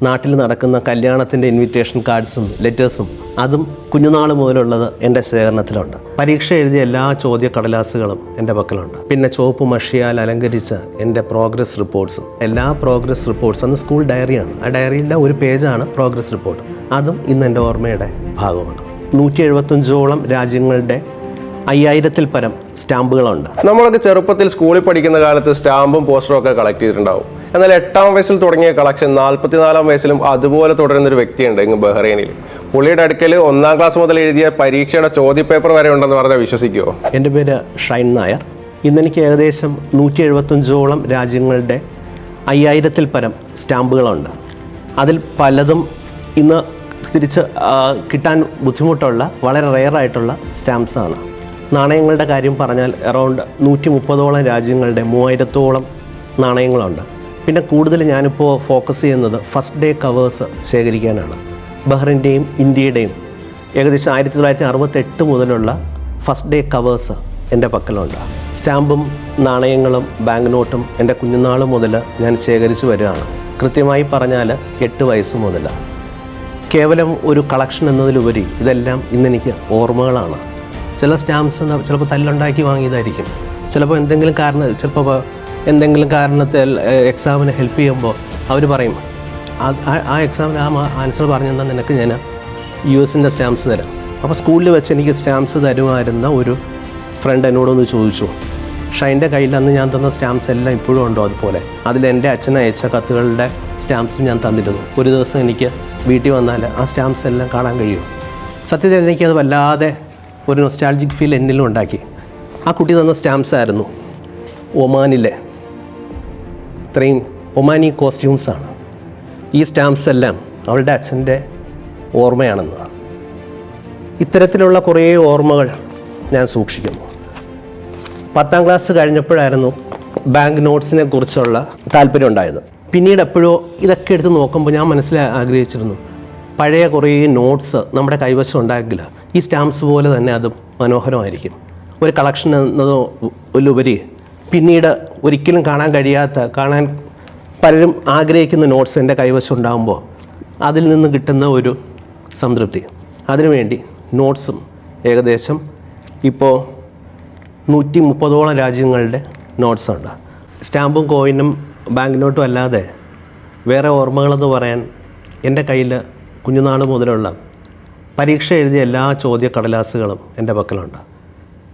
നാട്ടിൽ നടക്കുന്ന കല്യാണത്തിൻ്റെ ഇൻവിറ്റേഷൻ കാർഡ്സും ലെറ്റേഴ്സും അതും കുഞ്ഞുനാൾ മുതലുള്ളത് എൻ്റെ ശേഖരണത്തിലുണ്ട്. പരീക്ഷ എഴുതിയ എല്ലാ ചോദ്യക്കടലാസുകളും എൻ്റെ പക്കലുണ്ട്. പിന്നെ ചുവപ്പ് മഷിയാൽ അലങ്കരിച്ച എൻ്റെ പ്രോഗ്രസ് റിപ്പോർട്ട്സും. എല്ലാ പ്രോഗ്രസ് റിപ്പോർട്ട്സ് അന്ന് സ്കൂൾ ഡയറിയാണ്. ആ ഡയറിയിലെ ഒരു പേജാണ് പ്രോഗ്രസ് റിപ്പോർട്ട്. അതും ഇന്ന് എൻ്റെ ഓർമ്മയുടെ ഭാഗമാണ്. 175ഓളം രാജ്യങ്ങളുടെ 5000-ൽ പരം സ്റ്റാമ്പുകളുണ്ട്. നമ്മളൊക്കെ ചെറുപ്പത്തിൽ സ്കൂളിൽ പഠിക്കുന്ന കാലത്ത് സ്റ്റാമ്പും പോസ്റ്ററും ഒക്കെ കളക്ട് ചെയ്തിട്ടുണ്ടാവും. എന്നാൽ 8ാം വയസ്സിൽ തുടങ്ങിയ കളക്ഷൻ 44ാം വയസ്സിലും അതുപോലെ തുടരുന്നൊരു വ്യക്തിയുണ്ട് ഇങ്ങ് ബഹ്റൈനിൽ. പുള്ളിയുടെ അടുക്കൽ 1ാം ക്ലാസ് മുതൽ എഴുതിയ പരീക്ഷയുടെ ചോദ്യപേപ്പർ വരെ ഉണ്ടെന്ന് പറഞ്ഞാൽ വിശ്വസിക്കുമോ? എൻ്റെ പേര് ഷൈൻ നായർ. ഇന്നെനിക്ക് ഏകദേശം 175ഓളം രാജ്യങ്ങളുടെ 5000-ൽ പരം സ്റ്റാമ്പുകളുണ്ട്. അതിൽ പലതും ഇന്ന് തിരിച്ച് കിട്ടാൻ ബുദ്ധിമുട്ടുള്ള വളരെ റെയറായിട്ടുള്ള സ്റ്റാമ്പ്സാണ്. നാണയങ്ങളുടെ കാര്യം പറഞ്ഞാൽ അറൗണ്ട് 130ഓളം രാജ്യങ്ങളുടെ 3000ഓളം നാണയങ്ങളുണ്ട്. പിന്നെ കൂടുതൽ ഞാനിപ്പോൾ ഫോക്കസ് ചെയ്യുന്നത് ഫസ്റ്റ് ഡേ കവേഴ്സ് ശേഖരിക്കാനാണ്. ബഹ്റിൻ്റെയും ഇന്ത്യയുടെയും ഏകദേശം 1968 മുതലുള്ള ഫസ്റ്റ് ഡേ കവേഴ്സ് എൻ്റെ പക്കലുണ്ട്. സ്റ്റാമ്പും നാണയങ്ങളും ബാങ്ക് നോട്ടും എൻ്റെ കുഞ്ഞുനാൾ മുതൽ ഞാൻ ശേഖരിച്ചു വരികയാണ്. കൃത്യമായി പറഞ്ഞാൽ 8 വയസ്സ് മുതൽ. കേവലം ഒരു കളക്ഷൻ എന്നതിലുപരി ഇതെല്ലാം ഇന്നെനിക്ക് ഓർമ്മകളാണ്. ചില സ്റ്റാമ്പ്സ് ചിലപ്പോൾ തല്ലുണ്ടാക്കി വാങ്ങിയതായിരിക്കും. ചിലപ്പോൾ എന്തെങ്കിലും കാരണത്തിൽ എക്സാമിന് ഹെൽപ്പ് ചെയ്യുമ്പോൾ അവർ പറയും ആ എക്സാമിന് ആൻസർ പറഞ്ഞു തന്നാൽ നിനക്ക് ഞാൻ US-ൻ്റെ സ്റ്റാമ്പ്സ് തരാം. അപ്പോൾ സ്കൂളിൽ വെച്ച് എനിക്ക് സ്റ്റാമ്പ്സ് തരുമായിരുന്ന ഒരു ഫ്രണ്ട് എന്നോടൊന്ന് ചോദിച്ചു, ഷൈൻ്റെ കയ്യിൽ അന്ന് ഞാൻ തന്ന സ്റ്റാമ്പ്സ് എല്ലാം ഇപ്പോഴും ഉണ്ടോ? അതുപോലെ അതിൽ എൻ്റെ അച്ഛൻ അയച്ച കത്തുകളുടെ സ്റ്റാമ്പ്സ് ഞാൻ തന്നിരുന്നു. ഒരു ദിവസം എനിക്ക് വീട്ടിൽ വന്നാൽ ആ സ്റ്റാമ്പ്സ് എല്ലാം കാണാൻ കഴിയും. സത്യത്തിൽ എനിക്കത് വല്ലാതെ ഒരു നൊസ്റ്റാൾജിക് ഫീൽ എന്നിലും ഉണ്ടാക്കി. ആ കുട്ടി തന്ന സ്റ്റാമ്പ്സ് ആയിരുന്നു ഒമാനിലെ ഇത്രയും ഒമാനി കോസ്റ്റ്യൂംസാണ്. ഈ സ്റ്റാമ്പ്സ് എല്ലാം അവളുടെ അച്ഛൻ്റെ ഓർമ്മയാണെന്ന്. ഇത്തരത്തിലുള്ള കുറേ ഓർമ്മകൾ ഞാൻ സൂക്ഷിക്കുന്നു. 10ാം ക്ലാസ് കഴിഞ്ഞപ്പോഴായിരുന്നു ബാങ്ക് നോട്ട്സിനെ കുറിച്ചുള്ള താല്പര്യം ഉണ്ടായത്. പിന്നീട് എപ്പോഴോ ഇതൊക്കെ എടുത്ത് നോക്കുമ്പോൾ ഞാൻ ആഗ്രഹിച്ചിരുന്നു പഴയ കുറേ നോട്ട്സ് നമ്മുടെ കൈവശം ഉണ്ടെങ്കിൽ ഈ സ്റ്റാമ്പ്സ് പോലെ തന്നെ അതും മനോഹരമായിരിക്കും. ഒരു കളക്ഷൻ എന്നതിലുപരി പിന്നീട് ഒരിക്കലും കാണാൻ പലരും ആഗ്രഹിക്കുന്ന നോട്ട്സ് എൻ്റെ കൈവശം ഉണ്ടാകുമ്പോൾ അതിൽ നിന്ന് കിട്ടുന്ന ഒരു സംതൃപ്തി. അതിനുവേണ്ടി നോട്ട്സും ഏകദേശം ഇപ്പോൾ 130ഓളം രാജ്യങ്ങളുടെ നോട്ട്സുണ്ട്. സ്റ്റാമ്പും കോയിനും ബാങ്ക് നോട്ടും അല്ലാതെ വേറെ ഓർമ്മകളെന്ന് പറയാൻ എൻ്റെ കയ്യിൽ കുഞ്ഞുനാൾ മുതലുള്ള പരീക്ഷ എഴുതിയ എല്ലാ ചോദ്യക്കടലാസുകളും എൻ്റെ പക്കലുണ്ട്.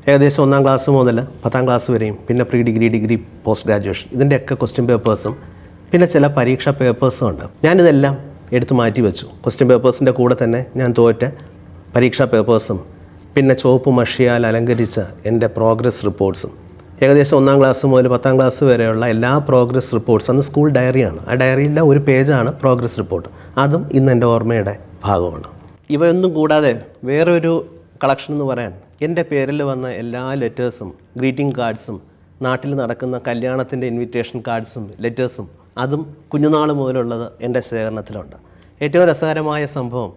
ഏകദേശം 1ാം ക്ലാസ് മുതൽ 10ാം ക്ലാസ് വരെയും പിന്നെ pre degree, degree, post graduation ഇതിൻ്റെയൊക്കെ ക്വസ്റ്റ്യൻ പേപ്പേഴ്സും പിന്നെ ചില പരീക്ഷാ പേപ്പേഴ്സും ഉണ്ട്. ഞാനിതെല്ലാം എടുത്ത് മാറ്റി വെച്ചു. ക്വസ്റ്റ്യൻ പേപ്പേഴ്സിൻ്റെ കൂടെ തന്നെ ഞാൻ തോറ്റ പരീക്ഷാ പേപ്പേഴ്സും പിന്നെ ചുവപ്പ് മഷിയാൽ അലങ്കരിച്ച എൻ്റെ പ്രോഗ്രസ് റിപ്പോർട്ട്സും. ഏകദേശം 1ാം ക്ലാസ് മുതൽ 10ാം ക്ലാസ് വരെയുള്ള എല്ലാ പ്രോഗ്രസ് റിപ്പോർട്ട്സ് അന്ന് സ്കൂൾ ഡയറിയാണ്. ആ ഡയറിയിലെ ഒരു പേജാണ് പ്രോഗ്രസ് റിപ്പോർട്ട്. അതും ഇന്ന് എൻ്റെ ഓർമ്മയുടെ ഭാഗമാണ്. ഇവയൊന്നും കൂടാതെ വേറൊരു കളക്ഷൻ എന്ന് പറയാൻ എൻ്റെ പേരിൽ വന്ന എല്ലാ ലെറ്റേഴ്സും ഗ്രീറ്റിംഗ് കാർഡ്സും നാട്ടിൽ നടക്കുന്ന കല്യാണത്തിൻ്റെ ഇൻവിറ്റേഷൻ കാർഡ്സും ലെറ്റേഴ്സും അതും കുഞ്ഞുനാൾ മുതലുള്ളത് എൻ്റെ ശേഖരണത്തിലുണ്ട്. ഏറ്റവും രസകരമായ സംഭവം,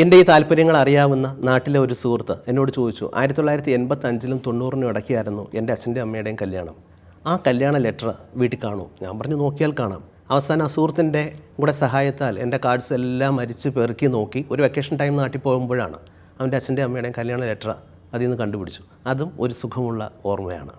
എൻ്റെ ഈ താല്പര്യങ്ങൾ അറിയാവുന്ന നാട്ടിലെ ഒരു സുഹൃത്ത് എന്നോട് ചോദിച്ചു, 1985-ലും 90-നും ഇടയ്ക്കായിരുന്നു എൻ്റെ അച്ഛൻ്റെ അമ്മയുടെയും കല്യാണം. ആ കല്യാണ ലെറ്റർ വീട്ടിൽ കാണൂ? ഞാൻ പറഞ്ഞു നോക്കിയാൽ കാണാം. അവസാനം ആ സുഹൃത്തിൻ്റെ കൂടെ സഹായത്താൽ എൻ്റെ കാർഡ്സ് എല്ലാം അരിച്ച് പെറുക്കി നോക്കി. ഒരു വെക്കേഷൻ ടൈം നാട്ടിൽ പോകുമ്പോഴാണ് അവൻ്റെ അച്ഛൻ്റെ അമ്മയുടെയും കല്യാണ ലെറ്റർ അതിൽ നിന്ന് കണ്ടുപിടിച്ചു. അതും ഒരു സുഖമുള്ള ഓർമ്മയാണ്.